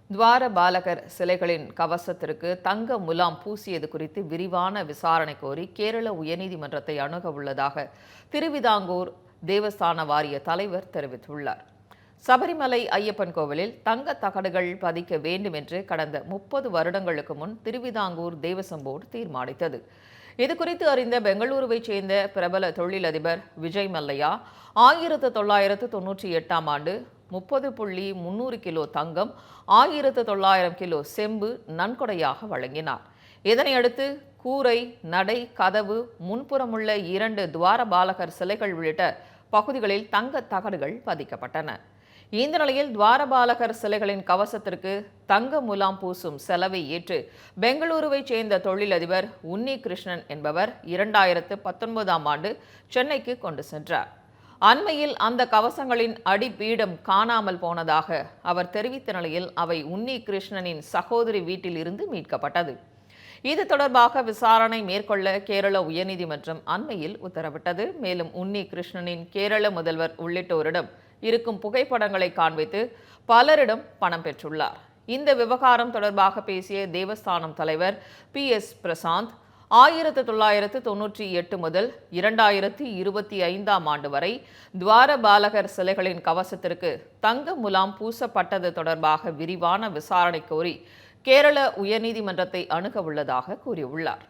துவார பாலகர் சிலைகளின் கவசத்திற்கு தங்க முலாம் பூசியது குறித்து விரிவான விசாரணை கோரி கேரள உயர்நீதிமன்றத்தை அணுக உள்ளதாக திருவிதாங்கூர் தேவஸ்தான வாரிய தலைவர் தெரிவித்துள்ளார். சபரிமலை ஐயப்பன் கோவிலில் தங்க தகடுகள் பதிக்க வேண்டும் என்று கடந்த 30 வருடங்களுக்கு முன் திருவிதாங்கூர் தேவசம் போர்டு தீர்மானித்தது. இதுகுறித்து அறிந்த பெங்களூருவைச் சேர்ந்த பிரபல தொழிலதிபர் விஜய் மல்லையா 1998ஆம் ஆண்டு 30.300 கிலோ தங்கம், 1900 கிலோ செம்பு நன்கொடையாக வழங்கினார். இதனையடுத்து கூரை, நடை, கதவு, முன்புறமுள்ள 2 துவாரபாலகர் சிலைகள் உள்ளிட்ட பகுதிகளில் தங்க தகடுகள் பதிக்கப்பட்டன. இந்த நிலையில் துவாரபாலகர் சிலைகளின் கவசத்திற்கு தங்க முலாம் பூசும் செலவை ஏற்று பெங்களூருவைச் சேர்ந்த தொழிலதிபர் உன்னி கிருஷ்ணன் என்பவர் 2019ஆம் ஆண்டு சென்னைக்கு கொண்டு சென்றார். அண்மையில் அந்த கவசங்களின் அடிப்பீடம் காணாமல் போனதாக அவர் தெரிவித்த நிலையில் அவை உன்னி கிருஷ்ணனின் சகோதரி வீட்டில் இருந்து மீட்கப்பட்டது. இது தொடர்பாக விசாரணை மேற்கொள்ள கேரள உயர்நீதிமன்றம் அண்மையில் உத்தரவிட்டது. மேலும் உன்னி கிருஷ்ணனின் கேரள முதல்வர் உள்ளிட்டோரிடம் இருக்கும் புகைப்படங்களை காண்பித்து பலரிடம் பணம் பெற்றுள்ளார். இந்த விவகாரம் தொடர்பாக பேசிய தேவஸ்தானம் தலைவர் PS பிரசாந்த் 1998 முதல் 2025ஆம் ஆண்டு வரை துவாரபாலகர் சிலைகளின் கவசத்திற்கு தங்க முலாம் பூசப்பட்டது தொடர்பாக விரிவான விசாரணை கோரி கேரள உயர்நீதிமன்றத்தை அணுக உள்ளதாக கூறியுள்ளார்.